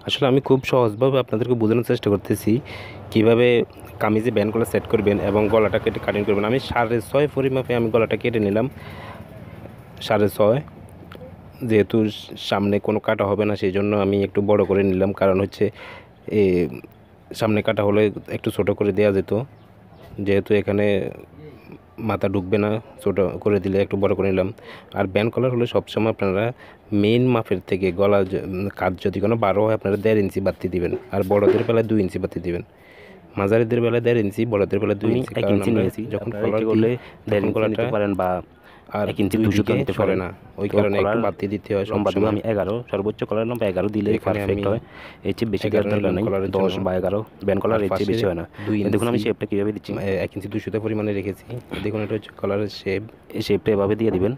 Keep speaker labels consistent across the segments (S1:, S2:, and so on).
S1: আসলে আমি খুব সহজভাবে আপনাদেরকে বোঝানোর চেষ্টা করতেছি কীভাবে কামিজে ব্যান্ড গলা সেট করবেন এবং গলাটা কেটে কাটিং করবেন। আমি 6.5 পরিমাপে আমি গলাটা কেটে নিলাম, 6.5। যেহেতু সামনে কোনো কাটা হবে না সেই জন্য আমি একটু বড় করে নিলাম, কারণ হচ্ছে সামনে কাটা হলে একটু ছোট করে দেওয়া যেত, যেহেতু এখানে মাথা ঢুকবে না, ছোটো করে দিলে একটু বড় করে নিলাম। আর ব্যান্ড কলার হলে সবসময় আপনারা মেইন মাপের থেকে গলা কাজ যদি কোনো 12 হয় আপনারা 1.5 ইঞ্চি বাড়তি দিবেন, আর বড়দের বেলায় 2 ইঞ্চি বাড়তি দিবেন। মাঝারিদের বেলায় 1.5 ইঞ্চি, বড়দের বেলায় 2 ইঞ্চি। কারণ আমরা যখন কলার করলে তখন গলাটা
S2: পারেন বা
S1: আর
S2: 1 ইঞ্চি
S1: 2
S2: নিতে
S1: সরে
S2: পারেন
S1: না, ওই কারণে একটু বাড়তি দিতে হয়।
S2: লম্বা দিব আমি 11, সর্বোচ্চ কলার লম্বা 11 দিলে পারফেক্ট হয়। এর চেয়ে বেশি দেওয়ার দরকার নাই, 10 বা 11 ব্যান্ড কলার এর চেয়ে বেশি হয় না। দেখুন আমি শেপটা কীভাবে দিচ্ছি,
S1: 1 ইঞ্চি 200 পরিমাণে রেখেছি। দেখুন এটা হচ্ছে কলারের শেপ।
S2: এই শেপটা এভাবে দিয়ে দিবেন,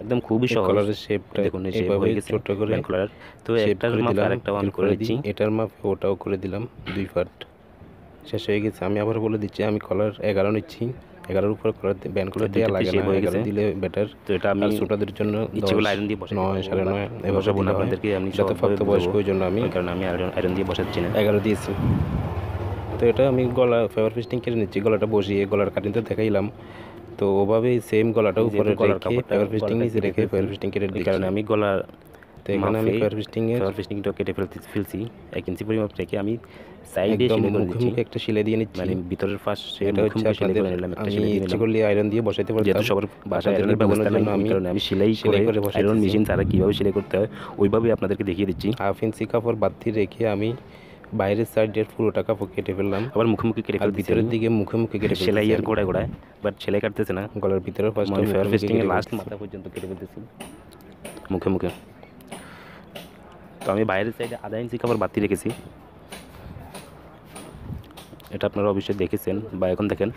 S2: একদম খুবই সহজ।
S1: কলারের শেপটা
S2: দেখুন এই শেপ হয়ে গেছে
S1: ছোট করে
S2: ব্যান্ড কলার। তো একটার মাপ আরেকটাও আমি করে দিচ্ছি,
S1: এটার মাপ ওটাও করে দিলাম, 2 পার্ট শেষ হয়ে গেছে। আমি আবার বলে দিচ্ছি আমি কলার 11 নিচ্ছি, 11-এর উপর কলার ব্যান্ড কলার দেওয়া লাগে না, 11 দিলে বেটার।
S2: তো এটা আমি
S1: ছোটদের জন্য
S2: ইচ্ছে করলে আয়রন দিয়ে বসাই,
S1: 9, 9.5 এভাবে
S2: বসাবো না আপনাদেরকে, আমি
S1: যত প্রাপ্তবয়স্ক ওই জন্য আমি
S2: কারণ আমি আয়রন দিয়ে বসাচ্ছি না,
S1: 11 দিয়েছি। তো এটা আমি গলা ফেভার ফিস্টিং কেটে নিচ্ছি, গলাটা বসিয়ে গলার কাটিং তো দেখাইলাম, তো ওভাবেই সেম গলাটা উপরে রেখে ফেভার ফিস্টিং নিচে রেখে ফেভার ফিস্টিং কেটে দিচ্ছি।
S2: কারণ আমি গলা
S1: তো এখানে আমি ফেভার
S2: ফিস্টিংটা কেটে ফেলছি 1 ইঞ্চি পরিমাপ রেখে আমি সাইডে
S1: মুখে মুখে একটা সেলাই দিয়ে নিচ্ছি,
S2: মানে ভিতরের ফাঁস।
S1: এটা হচ্ছে আপনাদের আমি ইচ্ছে করলে আয়রন দিয়ে বসাইতে পারতাম,
S2: যেহেতু সবার বাসায় আয়রনের ব্যবস্থা নেই, আমি সেলাই করে আয়রন মেশিন ছাড়া কীভাবে সেলাই করতে হয় ওইভাবে আপনাদেরকে দেখিয়ে দিচ্ছি।
S1: 1/2 ইঞ্চি কাপড় বাড়তি রেখে আমি বাইরের সাইডের পুরোটা কাপড় কেটে ফেললাম,
S2: আবার মুখে কেটে ফেলছি,
S1: ভিতরের দিকে মুখে কেটে ফেলছি
S2: সেলাইয়ের গোড়ায়, বাট সেলাই কাটতেছে না,
S1: গলার ভিতরের পাশটা
S2: ফেভার ফিস্টিং এর লাস্ট মাথা পর্যন্ত কেটে ফেলতেছি মুখে। তো আমি বাইরের সাইডে 1/2 ইঞ্চি কাপড় বাড়তি রেখেছি, এটা আপনারা অবশ্যই দেখেছেন বা এখন দেখেন।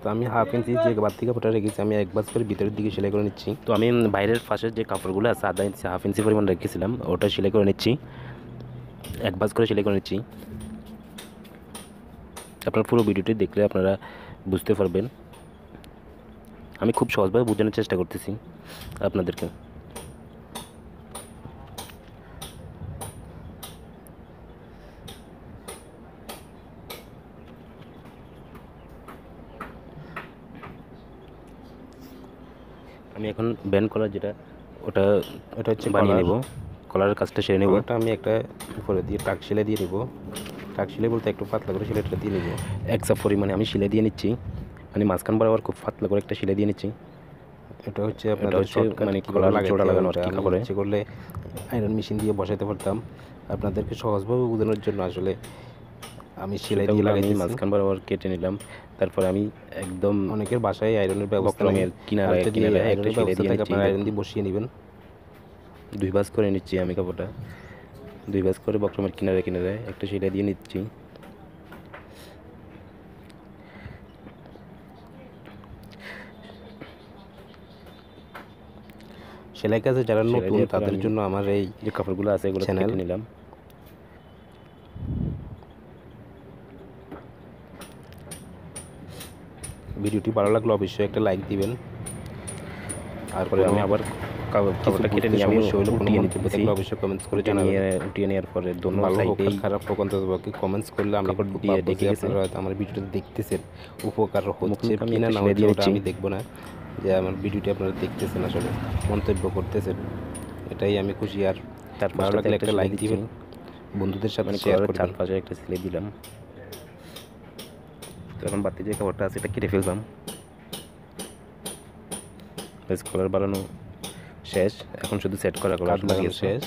S1: তো আমি 1/2 ইঞ্চি যে বাড়তি কাপড়টা রেখেছি আমি 1 ভাঁজ করে ভিতরের দিকে সেলাই করে নিচ্ছি।
S2: তো আমি বাইরের পাশের যে কাপড়গুলো আছে 1/2 ইঞ্চি 1/2 ইঞ্চি পরিমাণ রেখেছিলাম ওটা সেলাই করে নিচ্ছি, 1 ভাঁজ করে সেলাই করে নিচ্ছি। আপনার পুরো ভিডিওটি দেখলে আপনারা বুঝতে পারবেন, আমি খুব সহজভাবে বোঝানোর চেষ্টা করতেছি আপনাদেরকে। আমি এখন ব্যান্ড কলার যেটা ওটা হচ্ছে বানিয়ে নেব, কলারের কাজটা সেরে নেব।
S1: ওটা আমি একটা উপরে দিয়ে টাক সেলাই দিয়ে নেব, টাক সেলাই বলতে একটু পাতলা করে সেলাইটা দিয়ে নেব,
S2: 1 চাপ পরিমাণে আমি সেলাই দিয়ে নিচ্ছি, মানে মাঝখান বরাবর খুব পাতলা করে একটা সেলাই দিয়ে নিচ্ছি।
S1: এটা হচ্ছে আপনাদের মানে
S2: কলার জোড়া লাগানো আর কি কাপড়ে,
S1: ইচ্ছে করলে আয়রন মেশিন দিয়ে বসাতে পারতাম, আপনাদেরকে সহজভাবে বোঝানোর জন্য আসলে আমি সেলাই দিয়ে লাগাইছি।
S2: মাঝখান বরাবর কেটে নিলাম, তারপর আমি একদম
S1: অনেকের বাসায় আয়রনের ব্যবস্থা নেই,
S2: কিনারে একটা সেলাই দিয়ে নিচ্ছি,
S1: আয়রন দিয়ে বসিয়ে নেবেন।
S2: 2 ভাঁজ করে নিচ্ছি আমি কাপড়টা, 2 ভাঁজ করে বক্রমের কিনারে একটা সেলাই দিয়ে নিচ্ছি।
S1: সেলাই কাজে যারা নতুন তাদের জন্য আমার এই
S2: যে কাপড়গুলো আছে এগুলো কেটে নিলাম।
S1: ভিডিওটি ভালো লাগলে অবশ্যই একটা লাইক দিবেন, আর পরে আমি আবার
S2: কাপড়টা কেটে নিয়ে আমি উঠিয়ে নিতে
S1: দেখলে অবশ্যই কমেন্টস করে জানাবেন।
S2: উঠিয়ে নেওয়ার পরে দোনো
S1: সাইডে খারাপ অন্ততপক্ষে কমেন্টস করলে আমি দেখে আপনারা হয়তো আমার ভিডিওটা দেখতেছেন, উপকার হচ্ছে কিনা না হচ্ছে ওটা আমি দেখবো না, যে আমার ভিডিওটি আপনারা দেখতেছেন আসলে মন্তব্য করতেছেন, এটাই আমি খুশি। আর ভালো লাগলে একটা লাইক দিবেন, বন্ধুদের সাথে শেয়ার করবেন।
S2: চারপাশে একটা সেলাই দিলাম, এখন বাড়তি যে কাপড়টা আছে এটা কেটে ফেললাম, কলার বানানো শেষ, এখন শুধু সেট করা কলার
S1: লাগানো শেষ,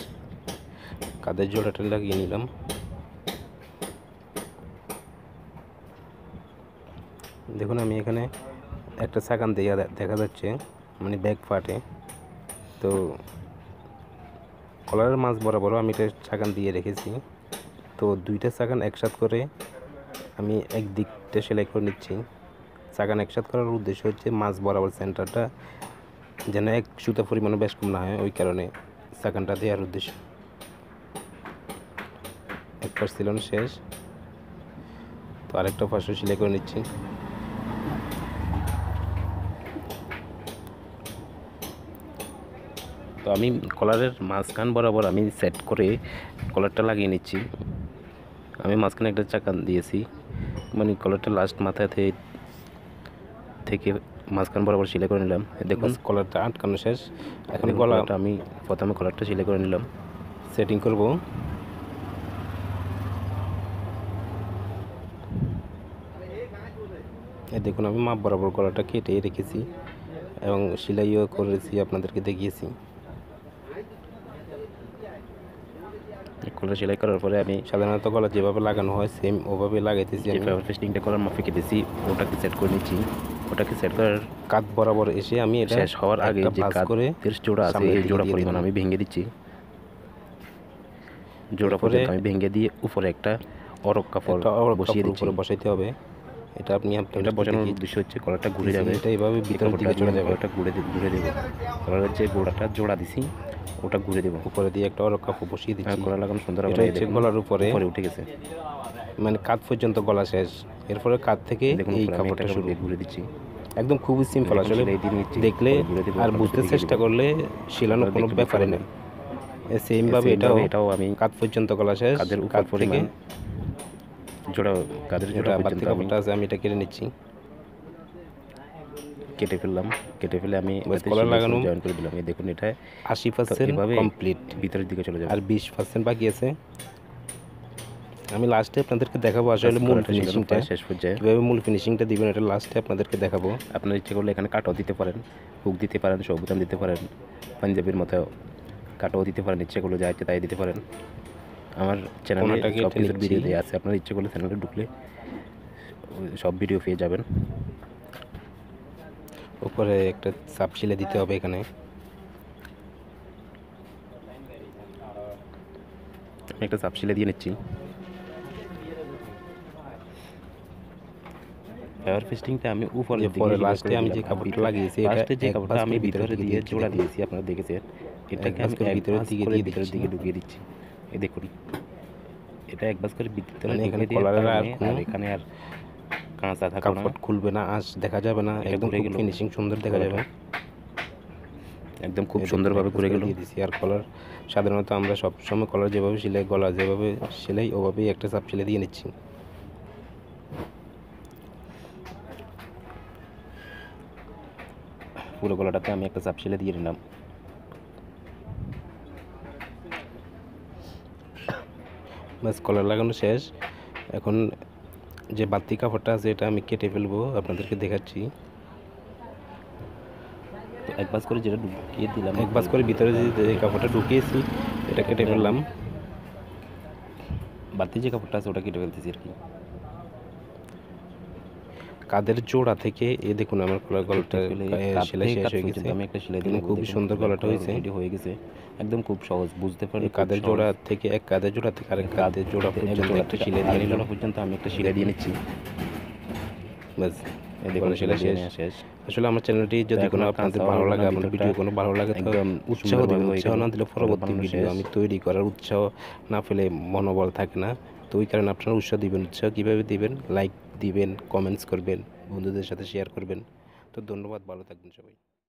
S1: কাঁধের জোড়াটা লাগিয়ে নিলাম। দেখুন আমি এখানে একটা সাকান দেখা যাচ্ছে, মানে ব্যাক পার্টে, তো কলারের মাছ বরাবর আমি এটা সাকান দিয়ে রেখেছি, তো 2টা সাকান একসাথে করে আমি একদিকটা সেলাই করে নিচ্ছি। সাকান একসাথে করার উদ্দেশ্য হচ্ছে মাছ বরাবর সেন্টারটা যেন 1 সুতা পরিমাণে বেশ কম না হয়, ওই কারণে সাকানটা দেওয়ার উদ্দেশ্য। এক পাশ সিলানো শেষ, তো আরেকটা পাশও সেলাই করে নিচ্ছি।
S2: তো আমি কলারের মাঝখান বরাবর আমি সেট করে কলারটা লাগিয়ে নিচ্ছি। আমি মাঝখানে একটা চাকা দিয়েছি, মানে কলারটা লাস্ট মাথা থেকে মাঝখান বরাবর সেলাই করে নিলাম।
S1: দেখুন কলারটা আটকানো শেষ। এখন
S2: গলাটা আমি প্রথমে কলারটা সেলাই করে নিলাম,
S1: সেটিং করব। দেখুন আমি মাপ বরাবর গলাটা কেটে রেখেছি এবং সেলাইও করেছি, আপনাদেরকে দেখিয়েছি।
S2: কলার সেলাই করার পরে আমি
S1: সাধারণত গলা যেভাবে লাগানো হয় সেম ওভাবে লাগাইতেছি।
S2: আমি ফেভার ফেস্টিংটা কলার মাপে কেটেছি, ওটাকে সেট করে নিচ্ছি। ওটাকে সেট করার
S1: কাট বরাবর এসে আমি এটা
S2: শেষ হওয়ার আগে যে কাটের জোড়া আছে এই জোড়া পরিমাণ আমি ভেঙে দিচ্ছি। জোড়া পর্যন্ত আমি ভেঙে দিয়ে উপরে একটা অরক কাপড় বসিয়ে দিচ্ছি।
S1: বসাইতে হবে। এটা
S2: এটা বসানোর উদ্দেশ্য হচ্ছে কলারটা ঘুরে যাবে,
S1: এটা এইভাবে ভিতরের দিকে চলে যাবে।
S2: কলারটা ঘুরে দেবো। কলারের যে গোড়াটা জোড়া দিছি ওটা ঘুরে দেবো,
S1: উপরে দিয়ে একটা অরক কাপড় বসিয়ে দিচ্ছি।
S2: গলা লাগানো সুন্দর
S1: এটা হচ্ছে গলার উপরে
S2: উঠে গেছে,
S1: মানে কাঁধ পর্যন্ত গলা শেষ। এরপরে কাঁধ থেকে এই কাপড়টা শুরু
S2: ঘুরে দিচ্ছি।
S1: একদম খুবই সিম্পল, আসলে দেখলে আর বুঝতে চেষ্টা করলে সেলানোর কোনো ব্যাপারই নেই। সেমভাবে এটাও আমি কাঁধ পর্যন্ত গলা শেষ,
S2: কাঁধের উপর থেকে জোড়া কাঁধের জোড়া
S1: বাড়তি কাপড়টা আছে আমি এটা কেটে নিচ্ছি।
S2: কেটে ফেলে আমি
S1: কলার লাগানো
S2: জয়েন করে দিলাম। এই দেখুন এটা
S1: 80% কমপ্লিট,
S2: ভিতরের দিকে চলে যাবে
S1: আর 20% বাকি আছে। আমি লাস্টে আপনাদেরকে দেখাবো আসলে মূল ফিনিশিংটা
S2: শেষ পর্যায়ে
S1: কিভাবে মূল ফিনিশিংটা দিবেন, এটা লাস্টে আপনাদেরকে দেখাবো।
S2: আপনার ইচ্ছে করলে এখানে কাটাও দিতে পারেন, হুক দিতে পারেন, সবুতাম দিতে পারেন, পাঞ্জাবির মতো কাটাও দিতে পারেন, ইচ্ছে করলে যা ইচ্ছে তাই দিতে পারেন। আমার চ্যানেলে সব কিছুর ভিডিও দেওয়া আছে, আপনার ইচ্ছে করলে চ্যানেলে ঢুকলে সব ভিডিও পেয়ে যাবেন।
S1: উপরে একটা চাপ ছিলে দিতে হবে এখানে।
S2: আমি একটা চাপ ছিলে দিয়ে নিচ্ছি। ফেভার ফেস্টিংটা আমি উপরে
S1: লাস্টে আমি যে কাপড়টা লাগিয়েছি,
S2: লাস্টে যে কাপড়টা আমি ভিতরে দিয়ে জোড়া দিয়েছি আপনারা দেখেছেন, এটাকে আমি ভিতরের দিকে ঢুকিয়ে দিচ্ছি। এই দেখুন এটা এক বাস করে ভিতরে
S1: এখানে কলারের আর
S2: এখানে আর কাঁচা থাকা
S1: কাপড় খুলবে না, আঁশ দেখা যাবে না, একদম ফিনিশিং সুন্দর দেখা যাবে,
S2: একদম খুব সুন্দরভাবে ঘুরে গেল।
S1: আর কলার সাধারণত আমরা সবসময় কলার যেভাবে সেলাই, গলা যেভাবে সেলাই ওভাবেই একটা চাপ সেলাই দিয়ে নিচ্ছি।
S2: পুরো গলাটাতে আমি একটা চাপ সেলাই দিয়ে নিলাম।
S1: বাস কলার লাগানো শেষ। এখন যে বাড়তি কাপড়টা আছে এটা আমি কেটে ফেলবো, আপনাদেরকে দেখাচ্ছি।
S2: এক বাস করে যেটা ঢুকিয়ে দিলাম,
S1: এক বাস করে ভিতরে যে কাপড়টা ঢুকিয়েছি এটা কেটে ফেললাম।
S2: বাড়তি যে কাপড়টা আছে ওটা কেটে ফেলতেছি আর কি।
S1: কাঁধের জোড়া থেকে দেখুন আমার গলাটা সেলাই শেষ হয়ে গেছে।
S2: আমি একটা সেলাই দিলাম,
S1: খুবই সুন্দর গলাটা
S2: হয়ে গেছে, একদম খুব সহজ বুঝতে পারেন।
S1: কাঁধের জোড়া থেকে এক কাঁধের জোড়া থেকে আরেক কাঁধের জোড়া পর্যন্ত একটা সেলাই দিয়ে নিলাম।
S2: পর্যন্ত আমি একটা সেলাই দিয়ে নিচ্ছি।
S1: বাস দেখুন সেলাই শেষ। আসলে আমার চ্যানেলটি যদি কোনো আপনাদের ভালো লাগে, আমার ভিডিও কোনো ভালো লাগে তো উৎসাহ দিবেন। উৎসাহ না দিলে পরবর্তী ভিডিও আমি তৈরি করার উৎসাহ না পেলে মনোবল থাকে না। তো ওই কারণে আপনারা উৎসাহ দিবেন। উৎসাহ কীভাবে দিবেন? লাইক দিবেন, কমেন্টস করবেন, বন্ধুদের সাথে শেয়ার করবেন। তো ধন্যবাদ, ভালো থাকবেন সবাই।